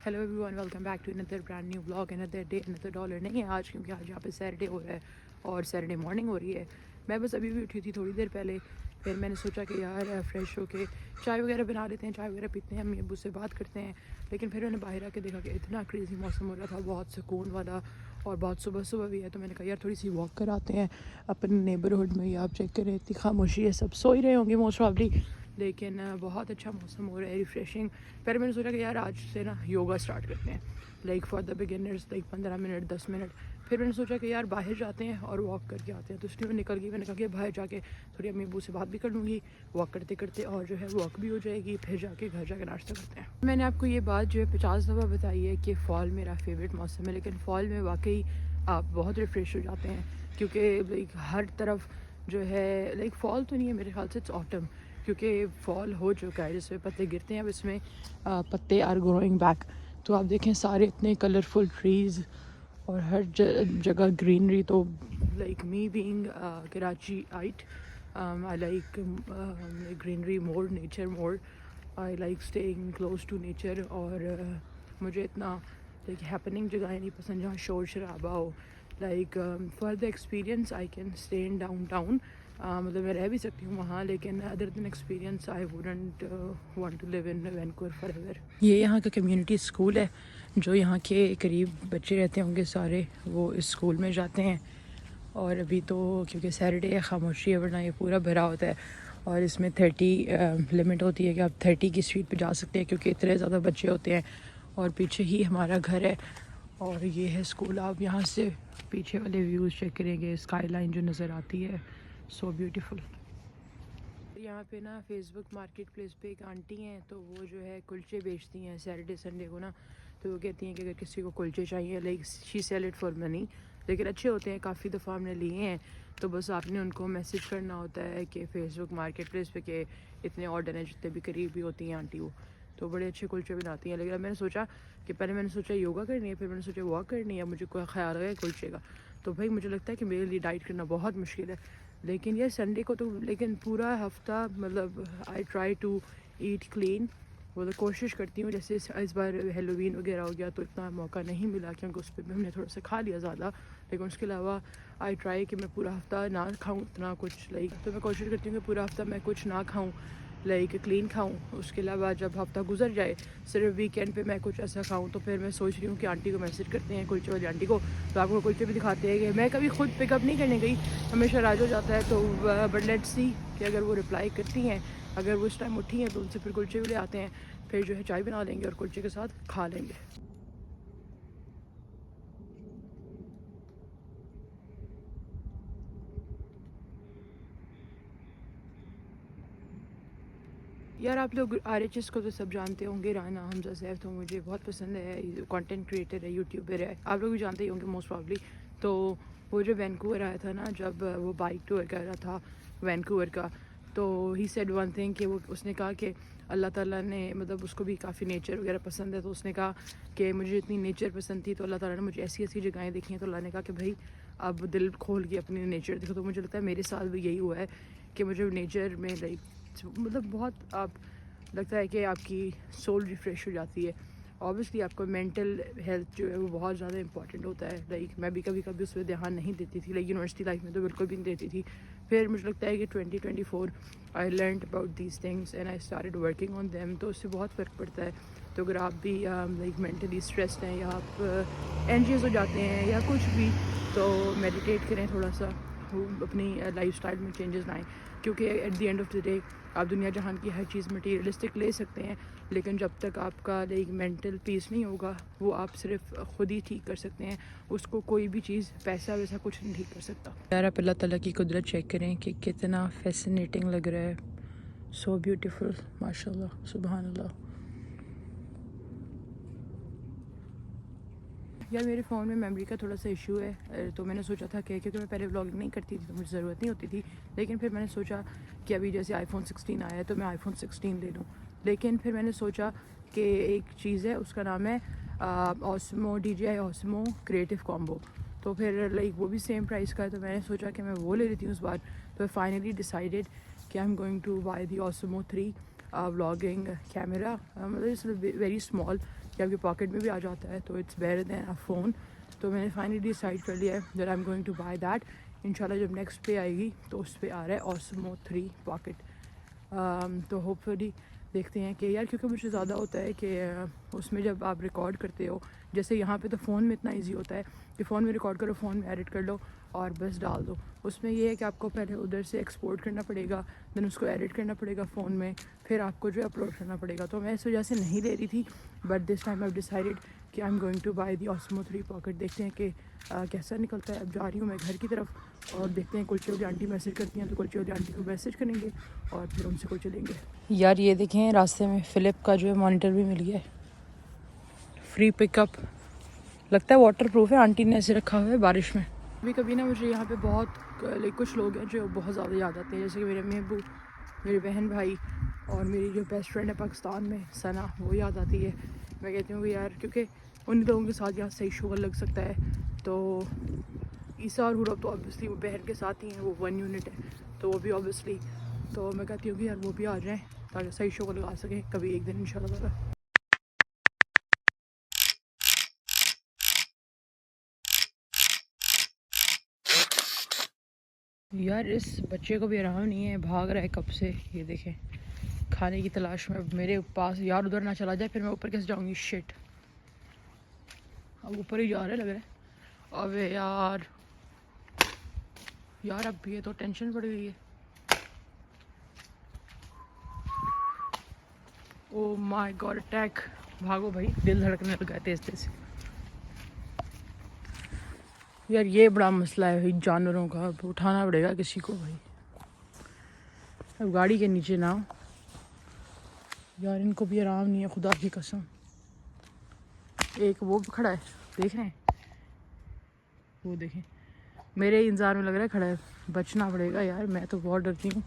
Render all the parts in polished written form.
Hello everyone, welcome back to another brand new blog. Another day another dollar नहीं है आज, क्योंकि आज यहाँ पे सैटरडे हो रहा है और सैटरडे मॉर्निंग हो रही है। मैं बस अभी भी उठी थी थोड़ी देर पहले। फिर मैंने सोचा कि यार फ्रेश होके चाय वगैरह बना लेते हैं, चाय वगैरह पीते हैं, अम्मी अब्बू से बात करते हैं। लेकिन फिर मैंने बाहर आके देखा कि इतना क्रेज़ी मौसम हो रहा था, बहुत सुकून वाला, और बहुत सुबह सुबह भी है। तो मैंने कहा यार थोड़ी सी वॉक कराते हैं अपने नेबरहुड में। ये आप चेक करें, इतनी खामोशी है, सब सो ही रहे होंगे मोस्ट प्रॉब्ली, लेकिन बहुत अच्छा मौसम हो रहा है, रिफ़्रेशिंग। फिर मैंने सोचा कि यार आज से ना योगा स्टार्ट करते हैं, like for the beginners, like 15 minute 10 minute. फिर मैंने सोचा कि यार बाहर जाते हैं और वॉक करके आते हैं, तो इसलिए मैं निकल गई। मैंने कहा कि बाहर जाके थोड़ी अम्मी अब्बू से बात भी कर लूँगी, वॉक करते करते, और जो है वॉक भी हो जाएगी। फिर जाके घर जाके नाश्ता करते हैं। मैंने आपको ये बात जो है 50 दफ़ा बताई है कि फ़ॉल मेरा फेवरेट मौसम है, लेकिन फ़ॉल में वाकई आप बहुत रिफ़्रेश हो जाते हैं, क्योंकि लाइक हर तरफ जो है, लाइक फॉल तो नहीं है मेरे ख्याल से, इट्स ऑटम, क्योंकि फॉल हो चुका है जिसमें पत्ते गिरते हैं। अब इसमें पत्ते आर ग्रोइंग बैक। तो आप देखें सारे इतने कलरफुल ट्रीज़ और हर जगह ग्रीनरी। तो like me being Karachiite, I like greenery more, nature more. I like staying close to nature. और मुझे इतना लाइक हैपनिंग जगह नहीं पसंद जहाँ शोर शराबा हो। Like for the experience I can stay in downtown, मतलब मैं रह भी सकती हूँ वहाँ, लेकिन other than experience I wouldn't want to live in Vancouver forever. ये यहाँ का कम्युनिटी स्कूल है, जो यहाँ के करीब बच्चे रहते होंगे सारे, वो इस स्कूल में जाते हैं। और अभी तो क्योंकि सैटरडे है, खामोशी है, वरना ये पूरा भरा होता है। और इसमें 30 लिमिट होती है कि आप 30 की स्पीड पे जा सकते हैं, क्योंकि इतने ज़्यादा बच्चे होते हैं। और पीछे ही हमारा घर है और ये है स्कूल। आप यहाँ से पीछे वाले व्यूज़ चेक करेंगे, स्काई लाइन जो नज़र आती है, सो ब्यूटीफुल। यहाँ पे ना फेसबुक मार्केट प्लेस पे एक आंटी हैं, तो वो जो है कुलचे बेचती हैं सैटरडे संडे को ना। तो वो कहती हैं कि अगर किसी को कुलचे चाहिए, like she sell it for money, लेकिन अच्छे होते हैं, काफ़ी दफ़ा हमने लिए हैं। तो बस आपने उनको मैसेज करना होता है कि फेसबुक मार्केट प्लेस पे के इतने ऑर्डर हैं, जितने भी करीबी होती हैं आंटी वो, तो बड़े अच्छे कुलचे बनाती हैं। लेकिन अब मैंने सोचा कि पहले मैंने सोचा योगा करनी है, फिर मैंने सोचा वॉक करनी है, मुझे कोई ख्याल आया कुलचे का। तो भाई मुझे लगता है कि मेरे लिए डाइट करना बहुत मुश्किल है। लेकिन ये संडे को तो, लेकिन पूरा हफ्ता मतलब I try to eat clean, वो तो कोशिश करती हूँ। जैसे इस बार हेलोवीन वगैरह हो गया तो इतना मौका नहीं मिला, क्योंकि उस पर भी हमने थोड़ा सा खा लिया ज़्यादा। लेकिन उसके अलावा आई ट्राई कि मैं पूरा हफ्ता ना खाऊँ इतना कुछ, लाइक तो मैं कोशिश करती हूँ कि पूरा हफ्ता मैं कुछ ना खाऊँ, लाइक क्लीन खाऊँ। उसके अलावा जब हफ्ता गुजर जाए, सिर्फ वीकेंड पे मैं कुछ ऐसा खाऊँ। तो फिर मैं सोच रही हूँ कि आंटी को मैसेज करते हैं, कुलचे वाली आंटी को, तो आपको कुलचे भी दिखाते हैं। कि मैं कभी खुद पिकअप नहीं करने गई, हमेशा राज हो जाता है। तो बट लेट्स सी कि अगर वो रिप्लाई करती हैं, अगर वो इस टाइम उठी हैं, तो उनसे फिर कुलचे भी ले आते हैं, फिर जो है चाय बना लेंगे और कुलचे के साथ खा लेंगे। यार आप लोग RHS को तो सब जानते होंगे, राना हमजा सैफ तो मुझे बहुत पसंद है, कंटेंट क्रिएटर है, यूट्यूबर है, आप लोग भी जानते ही होंगे मोस्ट प्रॉब्ली। तो वो जो वैंकूवर आया था ना, जब वो बाइक टूर कर रहा था वैंकूवर का, तो ही सेड वन थिंग कि वो उसने कहा कि अल्लाह ताला ने, मतलब उसको भी काफ़ी नेचर वगैरह पसंद है, तो उसने कहा कि मुझे इतनी नेचर पसंद थी, तो अल्लाह ताला ने मुझे ऐसी ऐसी जगहें देखी हैं, तो अल्लाह ने कहा कि भाई अब दिल खोल के अपनी नेचर देखो। तो मुझे लगता है मेरे साथ भी यही हुआ है कि मुझे नेचर में लाइक मतलब बहुत आप लगता है कि आपकी सोल रिफ़्रेश हो जाती है। ऑब्वियसली आपका मेंटल हेल्थ जो है वो बहुत ज़्यादा इंपॉर्टेंट होता है। लाइक मैं भी कभी कभी उस पर ध्यान नहीं देती थी, लाइक यूनिवर्सिटी लाइफ में तो बिल्कुल भी नहीं देती थी। फिर मुझे लगता है कि 2024 I learn about these things and I started working on them, तो उससे बहुत फ़र्क पड़ता है। तो अगर आप भी लाइक मेंटली स्ट्रेस्ड हैं, या आप एंजियस हो जाते हैं, या कुछ भी, तो मेडिटेट करें थोड़ा सा, अपनी लाइफस्टाइल में चेंजेस लाएं। क्योंकि at the end of the day आप दुनिया जहान की हर चीज़ मटीरियलिस्टिक ले सकते हैं, लेकिन जब तक आपका लाइक मेंटल पीस नहीं होगा, वो आप सिर्फ ख़ुद ही ठीक कर सकते हैं। उसको कोई भी चीज़, पैसा वैसा कुछ नहीं ठीक कर सकता। यार आप अल्लाह ताला की कुदरत चेक करें कि कितना फैसिनेटिंग लग रहा है, सो ब्यूटीफुल, माशाल्लाह, सुभान अल्लाह। यार मेरे फ़ोन में मेमोरी का थोड़ा सा इशू है, तो मैंने सोचा था कि क्योंकि मैं पहले व्लॉगिंग नहीं करती थी तो मुझे ज़रूरत नहीं होती थी, लेकिन फिर मैंने सोचा कि अभी जैसे iPhone 16 आया है तो मैं iPhone 16 ले लूँ। लेकिन फिर मैंने सोचा कि एक चीज़ है, उसका नाम है Osmo DJI Osmo creative combo. तो फिर लाइक वो भी सेम प्राइस का है, तो मैंने सोचा कि मैं वो ले लेती हूँ इस बार। तो फाइनली डिसाइडेड कि I am going to buy the Osmo 3 vlogging camera, मतलब इट्स वेरी स्मॉल, कि आपके पॉकेट में भी आ जाता है, तो it's better than a phone. तो मैंने फाइनली डिसाइड कर लिया है that I am going to buy that. इंशाल्लाह जब नेक्स्ट पे आएगी तो उस पर आ रहा है ऑसमो 3 पॉकेट। तो होपफुली देखते हैं कि यार, क्योंकि मुझे ज़्यादा होता है कि उसमें जब आप रिकॉर्ड करते हो, जैसे यहाँ पे तो फ़ोन में इतना इजी होता है कि फ़ोन में रिकॉर्ड करो, फ़ोन में एडिट कर लो और बस डाल दो। उसमें ये है कि आपको पहले उधर से एक्सपोर्ट करना पड़ेगा, देन उसको एडिट करना पड़ेगा फ़ोन में, फिर आपको जो अपलोड करना पड़ेगा। तो मैं इस वजह से नहीं ले रही थी, but this time I decided कि I am going to buy the Osmo 3 pocket. देखते हैं कि कैसा निकलता है। अब जा रही हूँ मैं घर की तरफ और देखते हैं, कुलचे वाली आंटी मैसेज करती हैं तो कुलचे वाली आंटी को मैसेज करेंगे और फिर उनसे कुलचे लेंगे। यार ये देखें, रास्ते में फ़िलिप का जो है मॉनिटर भी मिल गया है, फ्री पिकअप। लगता है वाटर प्रूफ है, आंटी ने ऐसे रखा हुआ है बारिश में। कभी कभी ना मुझे यहाँ पे बहुत कुछ लोग हैं जो बहुत ज़्यादा याद आते हैं, जैसे कि मेरे अम्मी अब्बू, मेरे बहन भाई और मेरी जो बेस्ट फ्रेंड है पाकिस्तान में सना, वो याद आती है। मैं कहती हूँ कि यार, क्योंकि उन लोगों के साथ यहाँ सही शुगर लग सकता है। तो ईसा और हुरब तो ऑब्वियसली वो बहन के साथ ही हैं, वो 1 यूनिट है, तो वो भी ऑब्वियसली। तो मैं कहती हूँ कि यार वो भी आ जाएँ ताकि सही शुगर लगा सकें कभी एक दिन इंशाल्लाह ताला। यार इस बच्चे को भी आराम नहीं है, भाग रहा है कब से। ये देखें, खाने की तलाश में। मेरे पास यार उधर ना चला जाए, फिर मैं ऊपर कैसे जाऊंगी। शिट, अब ऊपर ही जा रहा है लग रहा है। अबे यार, यार अब ये तो टेंशन पड़ गई है। Oh my God, attack. भागो भाई, दिल धड़कने लगा है तेज तेज। यार ये बड़ा मसला है भाई जानवरों का, उठाना पड़ेगा किसी को भाई। अब गाड़ी के नीचे ना हो यार, इनको भी आराम नहीं है खुदा की कसम। एक वो भी खड़ा है, देख रहे हैं, वो देखें, मेरे इंतज़ार में लग रहा है खड़ा है। बचना पड़ेगा यार, मैं तो बहुत डरती हूँ।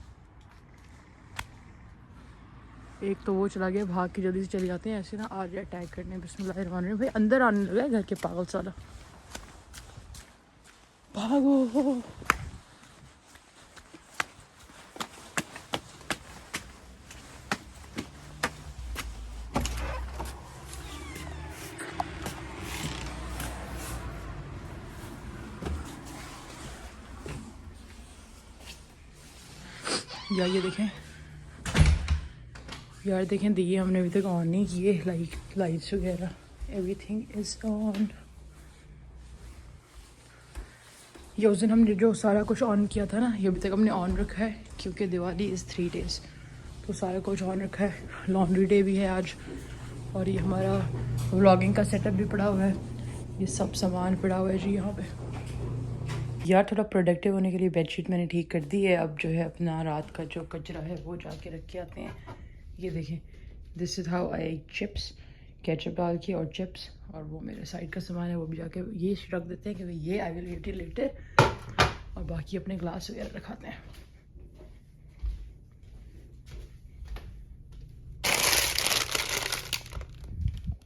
एक तो वो चला गया, भाग के जल्दी से चले जाते हैं, ऐसे ना आ जाए अटैक करने। बिस्मिल्लाहिर्रहमानिर्रहीम। भाई अंदर आने लगा है घर के, पागल साला। भागो। यार ये देखें, यार देखें, दिए हमने अभी तक ऑन नहीं किए, लाइट्स वगैरह एवरीथिंग इज़ ऑन। ये उस दिन हमने जो सारा कुछ ऑन किया था ना, ये अभी तक हमने ऑन रखा है क्योंकि दिवाली इज़ 3 डेज़, तो सारा कुछ ऑन रखा है। लॉन्ड्री डे भी है आज, और ये हमारा व्लॉगिंग का सेटअप भी पड़ा हुआ है, ये सब सामान पड़ा हुआ है जी यहाँ पे। यार थोड़ा प्रोडक्टिव होने के लिए बेडशीट मैंने ठीक कर दी है। अब जो है अपना रात का जो कचरा है वो जाके रख के आते हैं। ये देखें, this is how I chips, ketchup डाल के और चिप्स, और वो मेरे साइड का सामान है वो भी जाके ये रख देते हैं क्योंकि ये I will eat it later, और बाकी अपने ग्लास वगैरह रखाते हैं।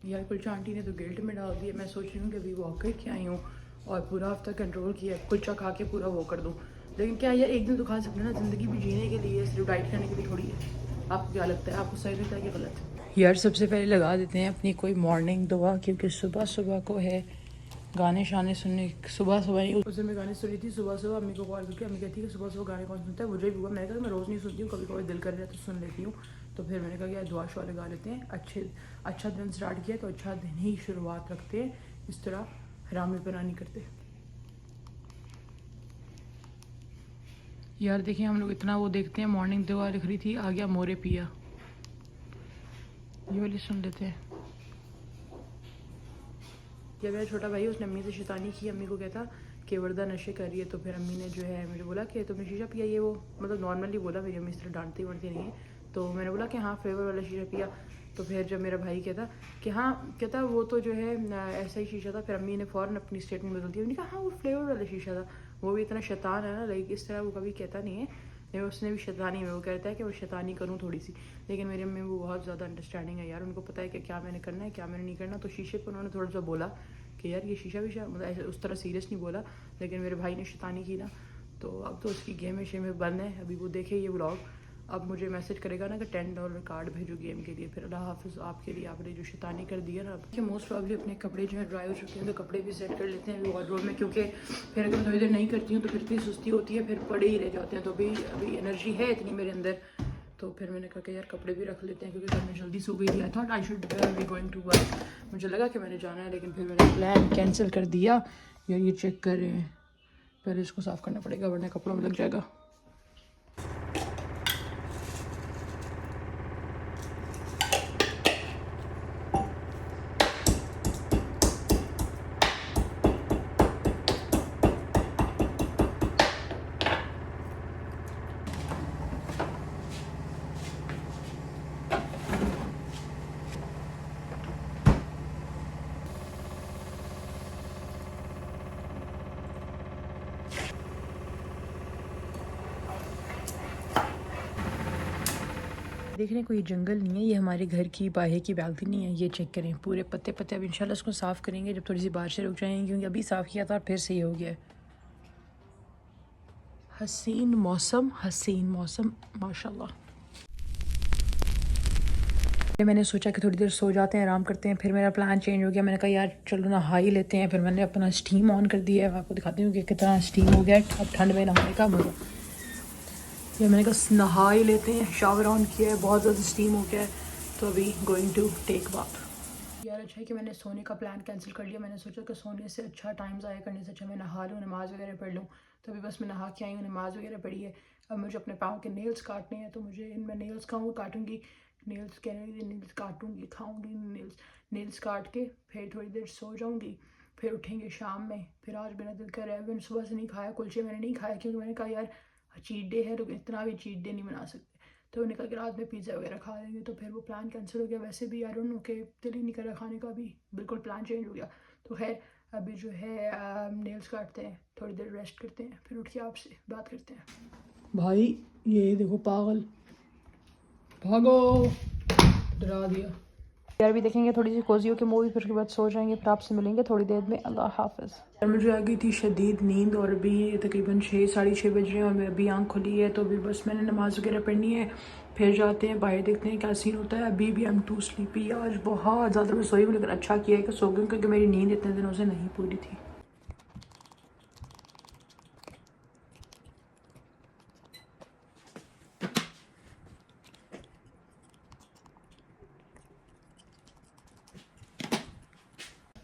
यार कुलचा आंटी ने तो गिल्ट में डाल दिया। मैं सोच रही हूँ कि अभी वॉक करके आई हूँ और पूरा हफ्ता कंट्रोल किया, कुलचा खा के पूरा वो कर दूँ, लेकिन क्या यार एक दिन तो खा सकते हैं ना, ज़िंदगी भी जीने के लिए, सिर्फ डाइट करने के लिए थोड़ी है। आपको क्या लगता है, आपको सही लगता है कि गलत? यार सबसे पहले लगा देते हैं अपनी कोई मॉर्निंग दुआ, क्योंकि सुबह सुबह को है गाने शाने सुनने। सुबह सुबह ही उस दिन मैं गाने सुनी थी, सुबह सुबह अम्मी को कॉल करके अम्मी कहती है कि सुबह सुबह गाने कौन सुनता है, मुझे भी हुआ। मैंने कहा मैं रोज़ नहीं सुनती हूँ, कभी कभी दिल कर रहा है तो सुन लेती हूँ। तो फिर मैंने कहा यार दुआ शुआ लगा लेते हैं, अच्छा दिन स्टार्ट किया तो अच्छा दिन ही शुरुआत रखते हैं, इस तरह हरामीपना नहीं करते। यार देखिए, हम लोग इतना वो देखते हैं, मॉर्निंग दुआ लिख रही थी, आ गया मोरे पिया। ये वाली सुन लेते हैं। जब मेरा छोटा भाई, उसने अम्मी से शैतानी की, अम्मी को कहता कि वर्दा नशे कर रही है, तो फिर अम्मी ने जो है मुझे बोला कि तुमने शीशा पिया, ये वो मतलब नॉर्मली बोला, मेरी अम्मी इस तरह डांटती वाटती नहीं है। तो मैंने बोला कि हाँ फ्लेवर वाला शीशा पिया। तो फिर जब मेरा भाई कहता कि हाँ, कहता वो तो जो है ऐसा ही शीशा था, फिर अम्मी ने फ़ौरन अपनी स्टेटमेंट बदल दी, उन्होंने कहा हाँ वो फ्लेवर वाला शीशा था। वो भी इतना शैतान है ना, लाइक इस तरह वो कभी कहता नहीं है, लेकिन उसने भी शैतानी में वो कहता है कि वो शैतानी करूँ थोड़ी सी। लेकिन मेरी अम्मी वो बहुत ज़्यादा अंडरस्टैंडिंग है यार, उनको पता है कि क्या मैंने करना है क्या मैंने नहीं करना। तो शीशे पर उन्होंने थोड़ा सा बोला कि यार ये शीशा वीशा, मतलब ऐसे उस तरह सीरियस नहीं बोला, लेकिन मेरे भाई ने शैतानी की ना, तो अब तो उसकी गेम शेम बंद है। अभी वो देखे ये व्लॉग, अब मुझे मैसेज करेगा ना कि $10 कार्ड भेजो गेम के लिए, फिर अल्लाह हाफिज़ आपके लिए, आपने जो शैतानी कर दिया ना। कि मोस्ट प्रॉब्ली अपने कपड़े जो है ड्राई हो चुके हैं तो कपड़े भी सेट कर लेते हैं वार्डरोब में, क्योंकि फिर अगर मैं थोड़ी देर नहीं करती हूँ तो फिर इतनी सुस्ती होती है, फिर पड़े ही रह जाते हैं। तो अभी एनर्जी है इतनी मेरे अंदर, तो फिर मैंने कहा कि यार कपड़े भी रख लेते हैं, क्योंकि कल मैं जल्दी सो गई थी। I thought I should be going to work, मुझे लगा कि मैंने जाना है, लेकिन फिर मैंने प्लान कैंसिल कर दिया। यार ये चेक कर रहे हैं, पहले इसको साफ़ करना पड़ेगा वरना कपड़ों में लग जाएगा। देख रहे हैं कोई जंगल नहीं है, ये हमारे घर की बाहर की बालकनी है। ये चेक करें पूरे पत्ते पत्ते। अब इंशाल्लाह इसको साफ़ करेंगे जब थोड़ी सी बारिशें रुक जाएंगी, क्योंकि अभी साफ़ किया था और फिर सही हो गया। हसीन मौसम माशाल्लाह। मैंने सोचा कि थोड़ी देर सो जाते हैं, आराम करते हैं, फिर मेरा प्लान चेंज हो गया। मैंने कहा यार चलो नहा ही लेते हैं। फिर मैंने अपना स्टीम ऑन कर दिया है, आपको दिखाती हूँ कि कितना स्टीम हो गया है। अब ठंड में नहाने का मज़ा, ये मैंने कहा नहा ही लेते हैं। शावर ऑन किया है, बहुत ज़्यादा स्टीम हो गया है, तो अभी गोइंग टू टेक बाथ। यार अच्छा है कि मैंने सोने का प्लान कैंसिल कर लिया। मैंने सोचा कि सोने से अच्छा, टाइम ज़ाया करने से अच्छा मैं नहा लूँ, नमाज़ वगैरह पढ़ लूँ। तो अभी बस मैं नहा के आई हूँ, नमाज़ वगैरह पढ़ी है। अब मुझे अपने पाँव के नेल्स काटने हैं, तो मुझे मैं नेल्स काटूँगी, नेल्स काटूँगी, खाऊँगी नेल्स काट के फिर थोड़ी देर सो जाऊँगी। फिर उठेंगे शाम में। फिर आज मेरा दिल कर रहा है, मैंने सुबह से नहीं खाया कुलचे, मैंने नहीं खाया क्योंकि मैंने कहा यार चीट डे है तो इतना भी चीट डे नहीं बना सकते। तो मैंने कहा कि रात में पिज़्ज़ा वगैरह खा लेंगे, तो फिर वो प्लान कैंसिल हो गया। वैसे भी आई डोंट नो कि दिल ही नहीं कर रहा खाने का, भी बिल्कुल प्लान चेंज हो गया। तो खैर अभी जो है नेल्स काटते हैं, थोड़ी देर रेस्ट करते हैं, फिर उठ के आपसे बात करते हैं। भाई ये देखो पागल, भागो, डरा दिया यार। भी देखेंगे थोड़ी सी कोजी होकर मूवी, फिर उसके बाद सो जाएंगे। फिर आपसे मिलेंगे थोड़ी देर में, अल्लाह हाफिज़। यार मुझे आ गई थी शदीद नींद और अभी तकरीबन 6 साढ़े 6 बज रहे हैं और मैं अभी आँख खुली है, तो अभी बस मैंने नमाज़ वगैरह पढ़नी है, फिर जाते हैं बाहर देखते हैं क्या सीन होता है। अभी भी आई एम टू स्लीपी, आज बहुत ज़्यादा मैं सोई हूँ, लेकिन अच्छा किया है कि सो गई, क्योंकि मेरी नींद इतने दिनों से नहीं पूरी थी।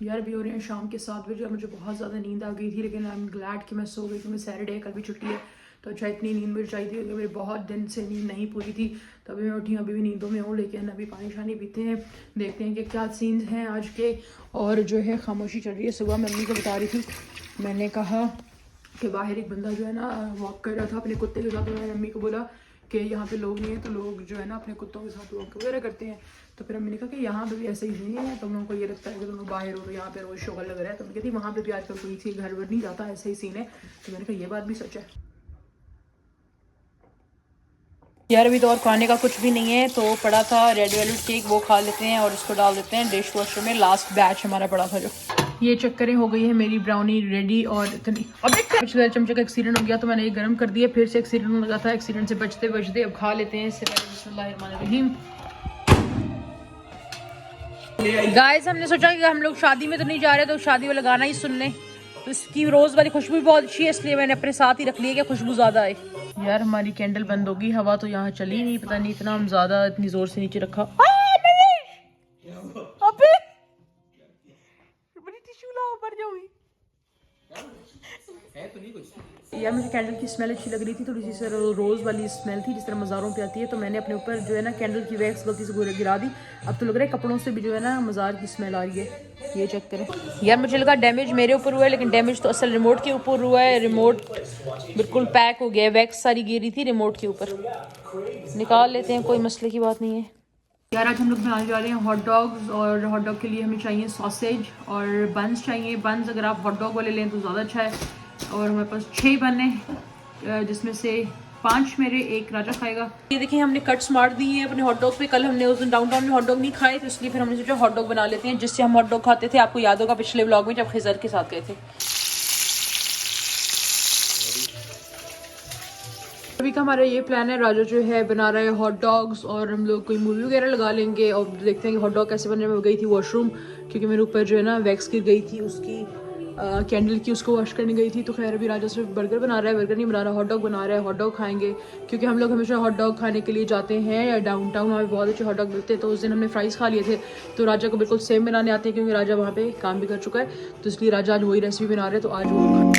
यार अभी हो रहे हैं शाम के 7 बजे। मुझे बहुत ज़्यादा नींद आ गई थी, लेकिन आई एम ग्लैड कि मैं सो गई, क्योंकि सैटरडे कल भी छुट्टी है। तो अच्छा इतनी नींद मुझे चाहिए थी, क्योंकि मेरी बहुत दिन से नींद नहीं पूरी थी। तो अभी मैं उठी, अभी भी नींदों में हूँ, लेकिन अभी पानी शानी पीते हैं, देखते हैं कि क्या सीन्स हैं आज के। और जो है खामोशी चल रही है। सुबह मम्मी को बता रही थी, मैंने कहा कि बाहर एक बंदा जो है ना वॉक कर रहा था अपने कुत्ते के साथ। तो मैंने मम्मी को बोला कि यहाँ पे लोग नहीं है, तो लोग जो है ना अपने कुत्तों के साथ वॉक वगैरह करते हैं। तो फिर हमने कहा कि यहाँ पे भी ऐसे ही नहीं है, तो हम लोगों को ये लगता है कि तुम लोग बाहर हो तो यहाँ पे रोज शोर लग रहा है। तो मैं कहती वहाँ पे भी आजकल कोई सी घर वर नहीं जाता, ऐसे ही सीन है। तो मैंने कहा ये बात भी सच है। यार अभी तो और खाने का कुछ भी नहीं है, तो पड़ा था रेड वेलवेट केक, वो खा लेते हैं और इसको डाल देते हैं डिश वॉशर में। लास्ट बैच हमारा पड़ा था जो। ये चक्करें हो गई है मेरी ब्राउनी रेडी। और इतनी अब पिछले चमचे का एक्सीडेंट हो गया, तो मैंने ये गर्म कर दिया, फिर से एक्सीडेंट हो लगा था। एक्सीडेंट से बचते बचते अब खा लेते हैं। इससे पहले बिस्मिल्लाहिर्रहमानिर्रहीम। गाइस हमने सोचा कि हम लोग शादी में तो नहीं जा रहे, तो शादी वाला गाना ही सुन लें। तो इसकी रोज़ वाली खुशबू भी बहुत अच्छी है, इसलिए मैंने अपने साथ ही रख ली है कि खुशबू ज़्यादा आए। यार हमारी कैंडल बंद होगी, हवा तो यहाँ चली नहीं, पता नहीं इतना हम ज़्यादा इतनी ज़ोर से नीचे रखा। अबे बड़ी टिश्यू लाओ, मर जाऊंगी। है तो नहीं कुछ। यार मुझे कैंडल की स्मेल अच्छी लग रही थी, थोड़ी सी रोज़ वाली स्मेल थी जिस तरह मज़ारों पे आती है। तो मैंने अपने ऊपर जो है ना कैंडल की वैक्स गलती से गिरा दी। अब तो लग रहा है कपड़ों से भी जो है ना मज़ार की स्मेल आ रही है। ये चेक करें। यार मुझे लगा डैमेज मेरे ऊपर हुआ है, लेकिन डैमेज तो असल रिमोट के ऊपर हुआ है। रिमोट बिल्कुल पैक हो गया है, वैक्स सारी गिरी थी रिमोट के ऊपर। निकाल लेते हैं, कोई मसले की बात नहीं है। यार आज हम लोग बनाने जा रहे हैं हॉट डॉग्स, और हॉट डॉग के लिए हमें चाहिए सॉसेज और बन्स चाहिए। बन्स अगर आप हॉट डॉग वाले लें तो ज़्यादा अच्छा है। और हमारे पास 6 बन हैं, जिसमें से 5 मेरे, 1 राजा खाएगा। ये देखिए हमने कट्स मार दी हैं अपने हॉट डॉग पे। कल हमने उस दिन डाउनटाउन में हॉट डॉग नहीं खाए, तो इसलिए फिर हमने सोचा हॉट डॉग बना लेते हैं, जिससे हम हॉट डॉग खाते थे। आपको याद होगा पिछले व्लॉग में जब खिजर के साथ गए थे। अभी का हमारा ये प्लान है, राजा जो है बना रहा है हॉट डॉग्स और हम लोग कोई मूवी वगैरह लगा लेंगे और देखते हैं कि हॉट डॉग कैसे बन रहे हैं। मैं गई थी वॉशरूम क्योंकि मेरे ऊपर जो है ना वैक्स गिर गई थी उसकी कैंडल की, उसको वॉश करने गई थी। तो खैर अभी राजा सिर्फ बर्गर बना रहा है, बर्गर नहीं बना रहा, हॉट डॉग बना रहा है। हॉट डॉग खाएंगे क्योंकि हम लोग हमेशा हॉट डॉग खाने के लिए जाते हैं या डाउन टाउन, वहाँ पे बहुत अच्छे हॉट डॉग मिलते हैं। तो उस दिन हमने फ्राइज़ खा लिए थे, तो राजा को बिल्कुल सेम बनाने आते हैं क्योंकि राजा वहाँ पे काम भी कर चुका है। तो इसलिए राजा आज वही रेसिपी बना रहे हैं, तो आज वो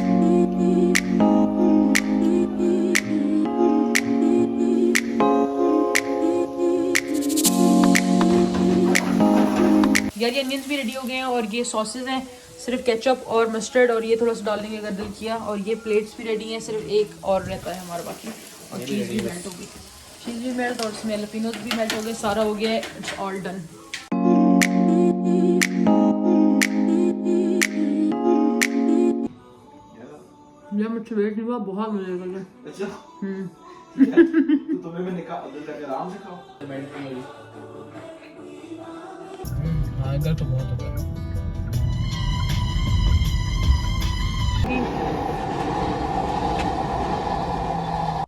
यार ये अनियंस भी रेडी हो गए हैं और ये सॉसेज हैं, सिर्फ केचप और मस्टर्ड और ये थोड़ा सा डाल देंगे अगर दिल किया। और ये प्लेट्स भी रेडी हैं, सिर्फ एक और रहता है हमारा बाकी। और चीज़ भी मेल्ट हो गई, चीज़ भी मेल्ट और इसमें जैलपिनोज भी मेल्ट हो गए, सारा हो गया है, इट्स ऑल डन। यार मुझसे वेट नहीं हुआ, बहुत मजा आएगा। अच्छा तो मैं आराम से खाओ। हाँ इधर तो बहुत होगा।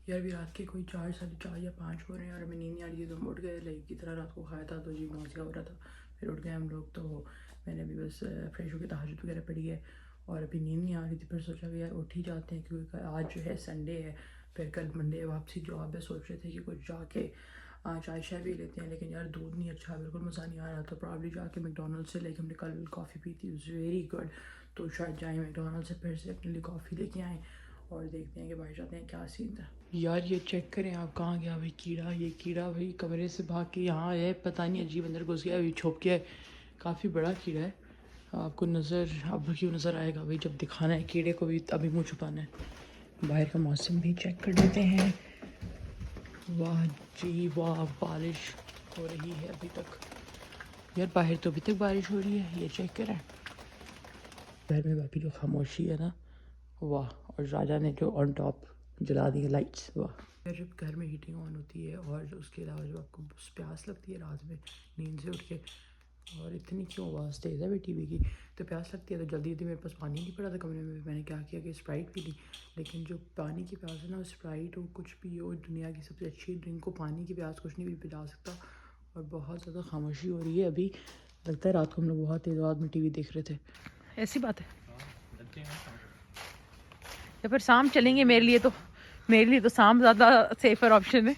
यार भी रात के कोई 4, 4:30 या 5 हो रहे हैं और हमें नींद नहीं आ रही है, तो हम उठ गए। लाइक की तरह रात को खाया था तो जी नौसिया हो रहा था, फिर उठ गए हम लोग। तो मैंने अभी बस फ्रेश होकर तहज्जुद वगैरह पढ़ी है और अभी नींद नहीं आ रही थी। फिर सोचा कि यार उठ ही जाते हैं क्योंकि आज जो है संडे है, फिर कल मंडे वापसी जॉब है। सोच रहे थे कि कुछ जाके चाय शाय भी लेते हैं, लेकिन यार दूध नहीं अच्छा, बिल्कुल मज़ा नहीं आ रहा। तो प्रॉब्ली जाके मैकडोनल्ड्स से, लाइक हमने कल कॉफ़ी पी थी, इज़ वेरी गुड, तो शायद जाएँ मैकडोनल्ड्स से फिर से अपने लिए कॉफ़ी लेके आएँ और देखते हैं कि बाहर जाते हैं क्या सीन था। यार ये चेक करें आप, कहाँ गया भाई कीड़ा। ये कीड़ा भाई कमरे से भाग के यहाँ है, पता नहीं अजीब अंदर घुस गया, अभी छुप गया है। काफ़ी बड़ा कीड़ा है, आपको नज़र अब क्यों नज़र आएगा भाई, जब दिखाना है कीड़े को भी अभी मुँह छुपाना है। बाहर का मौसम भी चेक कर लेते हैं। वाह जी वाह, बारिश हो रही है अभी तक। यार बाहर तो अभी तक बारिश हो रही है, ये चेक करें। घर में बाकी जो खामोशी है ना, वाह। और राजा ने जो ऑन टॉप जला दी है लाइट्स, वाह। जब घर में हीटिंग ऑन होती है और उसके अलावा जब आपको प्यास लगती है रात में नींद से उठ के, और इतनी क्यों आवाज़ तेज़ है भाई टीवी की, तो प्यास लगती है। तो जल्दी जल्दी मेरे पास पानी नहीं पड़ा था कमरे में, मैंने क्या किया कि स्प्राइट पी ली। लेकिन जो पानी की प्यास है ना, स्प्राइट हो कुछ भी हो, दुनिया की सबसे अच्छी ड्रिंक को पानी की प्यास कुछ नहीं भी पिला सकता। और बहुत ज़्यादा खामोशी हो रही है अभी, लगता है रात को हम लोग बहुत तेज़ आवाज़ में टीवी देख रहे थे। ऐसी बात है या फिर शाम चलेंगे, मेरे लिए तो शाम ज़्यादा सेफर ऑप्शन है।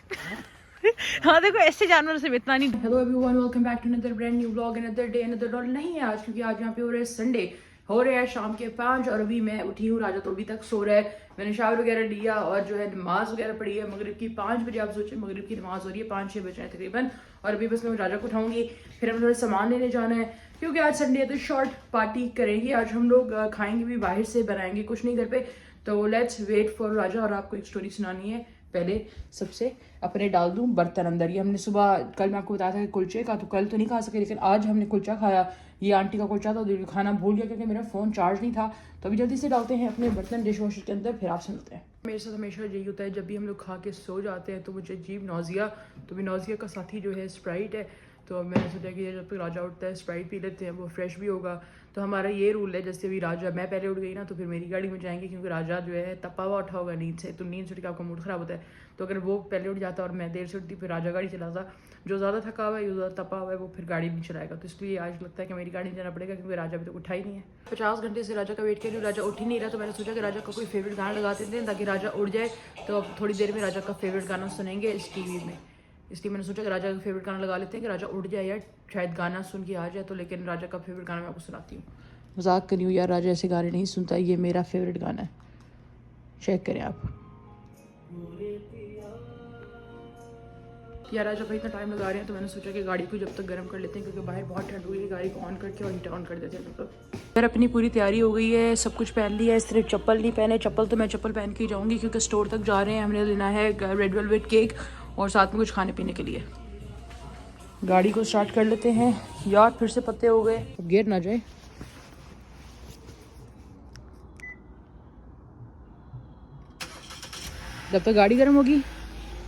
हाँ देखो ऐसे जानवर से इतना नहीं। Hello everyone, welcome back to another brand new vlog, another day another dollar. नहीं है आज क्योंकि आज यहाँ पे हो रहे हैं संडे, हो रहे हैं शाम के 5 और अभी मैं उठी हूँ। राजा तो अभी तक सो रहा है। मैंने शावर वगैरह लिया और जो है नमाज वगैरह पढ़ी है मगरिब की 5 बजे। आप सोचिए मगरिब की नमाज हो रही है 5-6 बजे तकरीबन, और अभी बस मैं राजा को उठाऊंगी, फिर हमें थोड़ा सामान लेने जाना है क्योंकि आज संडे है तो शॉर्ट पार्टी करेंगे। आज हम लोग खाएंगे भी बाहर से, बनाएंगे कुछ नहीं घर पे। तो लेट्स वेट फॉर राजा। और आपको एक स्टोरी सुनानी है, पहले सबसे अपने डाल दूं बर्तन अंदर। ये हमने सुबह, कल मैं आपको बताया था कि कुलचे का, तो कल तो नहीं खा सके लेकिन आज हमने कुलचा खाया। ये आंटी का कुलचा था, तो खाना भूल गया क्योंकि मेरा फ़ोन चार्ज नहीं था। तो अभी जल्दी से डालते हैं अपने बर्तन डिश वॉशर के अंदर, फिर आपसे मिलते हैं। मेरे साथ हमेशा यही होता है, जब भी हम लोग खा के सो जाते हैं तो मुझे अजीब नौजिया, तो भी नौजिया का साथी जो है स्प्राइट है। तो मैंने सोचा कि जब तक राजा उठता है स्प्राइट पी लेते हैं, वो फ्रेश भी होगा। तो हमारा ये रूल है, जैसे अभी राजा, मैं पहले उठ गई ना तो फिर मेरी गाड़ी में जाएंगे क्योंकि राजा जो है तपा हुआ उठा होगा नींद से, तो नींद से उठ के आपका मूड ख़राब होता है। तो अगर वो पहले उठ जाता और मैं देर से उठती, फिर राजा गाड़ी चलाता। जो ज़्यादा थका हुआ है, जो ज़्यादा तपा हुआ है, वो फिर गाड़ी नहीं चलाएगा। तो इसलिए आज लगता है कि मेरी गाड़ी में जाना पड़ेगा क्योंकि राजा अभी तक उठा ही नहीं है। 50 घंटे से राजा का वेट कर रही हूँ, राजा उठ ही नहीं रहा। तो मैंने सोचा कि राजा का कोई फेवरेट गाना लगा देते हैं ताकि राजा उठ जाए। तो अब थोड़ी देर में राजा का फेवरेट गाना सुनेंगे इस टीवी में, इसलिए मैंने सोचा कि राजा का फेवरेट गाना लगा लेते हैं कि राजा उठ जाए यार, शायद गाना सुन के आ जाए। तो लेकिन राजा का फेवरेट गाना मैं आपको सुनाती हूँ। मजाक करी हूँ यार, राजा ऐसे गाने नहीं सुनता, ये मेरा फेवरेट गाना है, चेक करें आप। यार राजा भाई इतना टाइम लगा रहे हैं तो मैंने सोचा कि गाड़ी को जब तक गर्म कर लेते हैं क्योंकि बाहर बहुत ठंड हुई है। गाड़ी को ऑन करके और हीटर ऑन कर देते हैं। तो यार अपनी पूरी तैयारी हो गई है, सब कुछ पहन लिया है, सिर्फ चप्पल नहीं पहने। चप्पल तो मैं चप्पल पहन के ही जाऊँगी क्योंकि स्टोर तक जा रहे हैं, हमने लेना है रेड वेलवेट केक और साथ में कुछ खाने पीने के लिए। गाड़ी को स्टार्ट कर लेते हैं। यार फिर से पत्ते हो गए, अब गिर ना जाए। जब तक गाड़ी गर्म होगी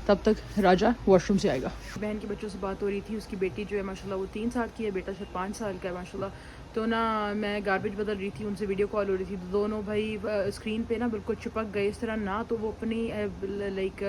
तब तक राजा वॉशरूम से आएगा। बहन के बच्चों से बात हो रही थी, उसकी बेटी जो है माशाल्लाह वो 3 साल की है, बेटा शायद 5 साल का है माशाल्लाह। तो ना मैं गार्बेज बदल रही थी, उनसे वीडियो कॉल हो रही थी, तो दोनों भाई स्क्रीन पे ना बिल्कुल चिपक गए इस तरह ना। तो वो अपनी लाइक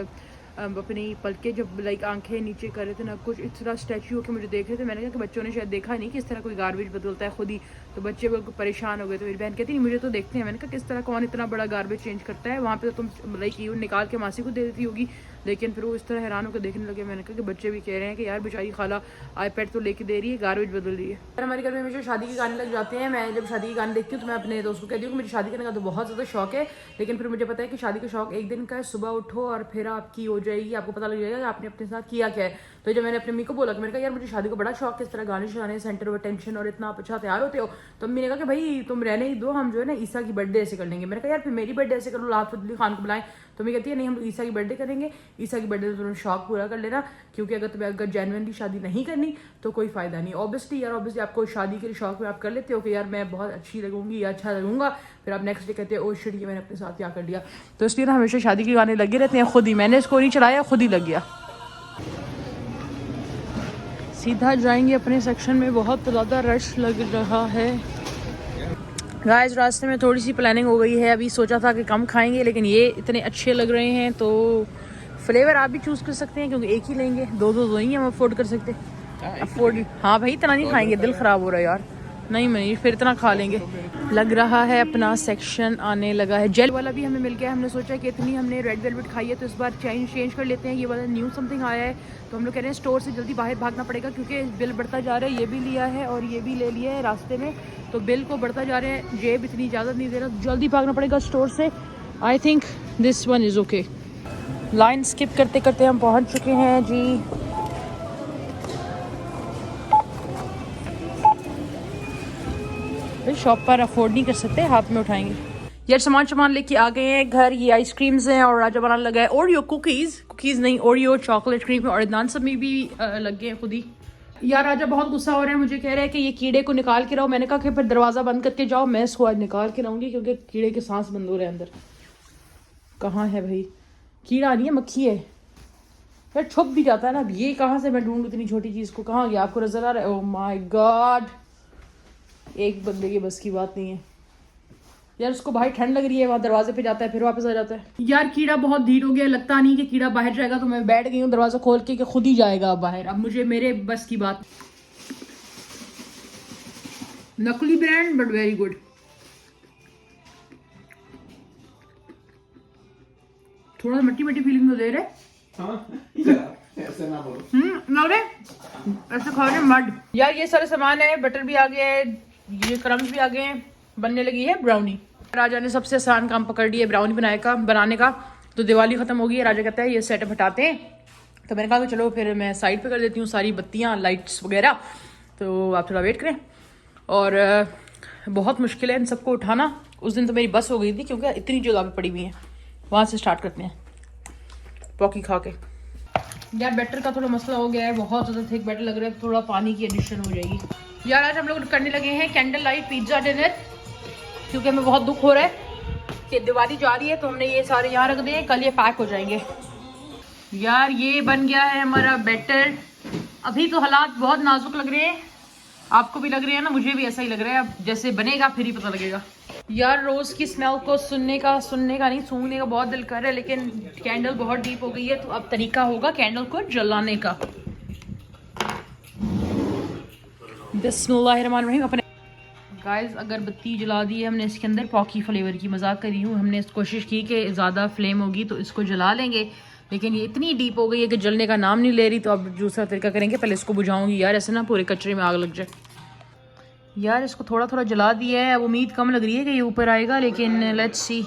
अपनी पलके जब लाइक आंखें नीचे कर रहे थे ना, कुछ इस तरह स्टैचू होकर मुझे देख रहे थे। मैंने कहा कि बच्चों ने शायद देखा नहीं कि इस तरह कोई गार्बेज बदलता है खुद ही, तो बच्चे बिल्कुल परेशान हो गए। तो मेरी बहन कहती नहीं मुझे तो देखते हैं। मैंने कहा किस तरह कौन इतना बड़ा गार्बेज चेंज करता है, वहाँ पे तो तुम लाइक यूँ निकाल के मासी को दे देती होगी। लेकिन फिर वो इस तरह हैरान होकर देखने लगे। मैंने कहा कि बच्चे भी कह रहे हैं कि यार बेचारी खाला आईपैड तो लेके दे रही है, गार्बेज बदल रही है। यार हमारे घर में हमेशा शादी के गाने लग जाते हैं। मैं जब शादी के गाने देखती हूँ तो मैं अपने दोस्त को कहती हूँ कि मुझे शादी करने का तो बहुत ज़्यादा शौक है, लेकिन फिर मुझे पता है कि शादी का शौक एक दिन का है, सुबह उठो और फिर आपकी हो जाएगी, आपको पता लग जाएगा कि आपने अपने साथ किया क्या है। तो जब मैंने अपनी मम्मी को बोला कि मैंने कहा यार मुझे शादी का बड़ा शौक है, इस तरह गाने शाने सेंटर ऑफ अटेंशन और इतना आप अच्छा तैयार होते हो, तो मम्मी ने कहा कि भाई तुम रहने ही दो, हम जो है ना ईसा की बर्थडे ऐसे कर लेंगे। मैंने कहा यार फिर मेरी बर्थडे ऐसे करो, राहत फतेह अली खान को बुलाएं। तो मैं कहती है नहीं हम ईसा की बर्थडे करेंगे, ईसा की बर्थडे तो तुम्हें शौक पूरा कर लेना, क्योंकि अगर तुम्हें अगर जेन्युइनली शादी नहीं करनी तो कोई फायदा नहीं। ऑब्वियसली आपको शादी के शौक में आप कर लेते हो कि यार मैं बहुत अच्छी लगूंगी या अच्छा लगूंगा, फिर आप नेक्स्ट डे कहते हो ओ शिट ये मैंने अपने साथ क्या कर लिया। तो इसलिए ना हमेशा शादी के गाने लगे रहते हैं। खुद ही मैंने इसको नहीं चलाया, खुद ही लग गया। सीधा जाएंगे अपने सेक्शन में, बहुत ज़्यादा रश लग रहा है। गाइस रास्ते में थोड़ी सी प्लानिंग हो गई है। अभी सोचा था कि कम खाएंगे, लेकिन ये इतने अच्छे लग रहे हैं तो फ्लेवर आप भी चूज़ कर सकते हैं, क्योंकि एक ही लेंगे, दो ही हम अफोर्ड कर सकते। अफोर्ड हाँ भाई इतना नहीं खाएंगे, दिल ख़राब हो रहा है यार। नहीं मनीष फिर इतना खा लेंगे। लग रहा है अपना सेक्शन आने लगा है। जेल वाला भी हमें मिल गया। हमने सोचा कि इतनी हमने रेड वेलवेट खाई है तो इस बार चेंज कर लेते हैं। ये वाला न्यू समथिंग आया है, तो हम लोग कह रहे हैं स्टोर से जल्दी बाहर भागना पड़ेगा, क्योंकि बिल बढ़ता जा रहा है। ये भी लिया है और ये भी ले लिया है रास्ते में, तो बिल को बढ़ता जा रहे हैं। जेब इतनी इजाज़त नहीं दे रहा, जल्दी भागना पड़ेगा स्टोर से। I think this one is okay. Line skip करते करते हम पहुँच चुके हैं जी। शॉप पर अफोर्ड नहीं कर सकते, हाथ में उठाएंगे। यार सामान लेके आ गए हैं घर। ये आइसक्रीम्स हैं और राजा बनाने लगा है ओरियो कुकीज़ नहीं, ओरियो चॉकलेट क्रीम और इदनान सब में भी लग गए हैं खुद ही। यार राजा बहुत गुस्सा हो रहा है, मुझे कह रहा है कि ये कीड़े को निकाल के रहो। मैंने कहा कि फिर दरवाज़ा बंद करके जाओ, मैं इसको आज निकाल के रहूँगी, क्योंकि कीड़े के सांस बंद हो रहे हैं अंदर। कहाँ है भाई? कीड़ा नहीं है, मक्खी है यार, छुप भी जाता है ना। ये कहाँ से मैं ढूंढूं इतनी छोटी चीज़ को? कहाँ गया? आपको नजर आ रहा है? ओह माय गॉड, एक बंदे की बस की बात नहीं है यार। उसको भाई ठंड लग रही है, वहाँ दरवाजे पे जाता है फिर वापस आ जाता है। यार कीड़ा बहुत धीर हो गया, लगता नहीं कि कीड़ा बाहर जाएगा, तो मैं बैठ गई हूँ दरवाजा खोल के कि खुद ही जाएगा अब बाहर। अब मुझे मेरे बस की बात। नकली ब्रांड बट वेरी गुड। थोड़ा मट्टी फीलिंग तो दे रहे। ऐसे ना बोलो। ऐसे खा रहे मड। यार ये सारे सामान है, बटर भी आ गया है, ये क्रम्स भी आ गए हैं, बनने लगी है ब्राउनी। राजा ने सबसे आसान काम पकड़ लिया ब्राउनी बनाने का। तो दिवाली खत्म हो गई है। राजा कहता है ये सेटअप हटाते हैं, तो मैंने कहा कि चलो फिर मैं साइड पे कर देती हूँ सारी बत्तियाँ लाइट्स वगैरह, तो आप थोड़ा वेट करें। और बहुत मुश्किल है इन सबको उठाना। उस दिन तो मेरी बस हो गई थी, क्योंकि इतनी जगह पे पड़ी हुई हैं। वहाँ से स्टार्ट करते हैं पॉकी खा के। यार बैटर का थोड़ा मसला हो गया है, बहुत ज़्यादा थिक बैटर लग रहा है, थोड़ा पानी की एडिशन हो जाएगी। यार आज हम लोग करने लगे हैं कैंडल लाइट पिज्ज़ा डिनर, क्योंकि हमें बहुत दुख हो रहा है कि दिवाली जा रही है, तो हमने ये सारे यहाँ रख दिए, कल ये पैक हो जाएंगे। यार ये बन गया है हमारा बैटर। अभी तो हालात बहुत नाजुक लग रहे हैं, आपको भी लग रहे हैं ना? मुझे भी ऐसा ही लग रहा है, अब जैसे बनेगा फिर ही पता लगेगा। यार रोज़ की स्मेल को सुनने का नहीं, सूंघने का बहुत दिल कर रहा है, लेकिन कैंडल बहुत डीप हो गई है, तो अब तरीका होगा कैंडल को जलाने का। बिस्मिल्लाहिर्रहमानिर्रहीम। अपने गाइस अगरबत्ती जला दी है हमने इसके अंदर, पॉकी फ्लेवर की। मजाक कर रही हूँ, हमने कोशिश की कि ज़्यादा फ्लेम होगी तो इसको जला लेंगे, लेकिन ये इतनी डीप हो गई है कि जलने का नाम नहीं ले रही। तो अब दूसरा तरीका करेंगे, पहले इसको बुझाऊंगी। यार ऐसे ना पूरे कचरे में आग लग जाए। यार इसको थोड़ा जला दिया है, अब उम्मीद कम लग रही है कि ये ऊपर आएगा, लेकिन लेट्स सी।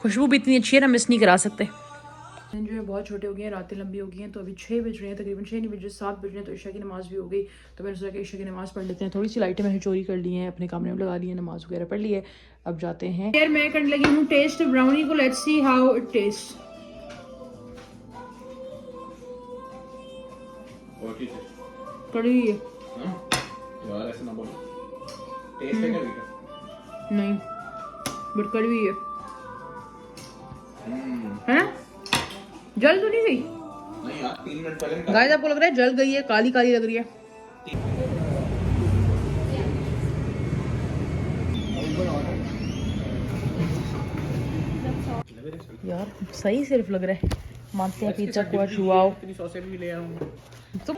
खुशबू भी इतनी अच्छी है ना, मिस नहीं करा सकते। जो है बहुत छोटे हो गए हैं, रातें लंबी हो गई हैं, तो अभी 6 बज रहे हैं, तकरीबन 6 नहीं बजे 7 बज रहे हैं, तो ईशा की नमाज़ भी हो गई। तो मैंने सोचा कि ईशा की नमाज़ पढ़ लेते हैं। थोड़ी सी लाइटें मैंने चोरी कर ली हैं, अपने कमरे में लगा ली है, नमाज़ वगैरह पढ़ ली है। अब जाते हैं। यार मैं करने लगी हूँ टेस्ट ब्राउनी को, let's see how it taste. कड़ी है यार, ऐसे ना बोलो। टेस्ट है क्या? नहीं बट कड़वी है ना? जल तो नहीं गई? नहीं यार, 3 मिनट पहले गाइस आपको लग रहा है जल गई है? काली काली लग रही है। यार सही सिर्फ लग रहा है, मानते हैं पिज्ज़ा को छुआओ इतनी सॉसेज भी ले आऊँ तुम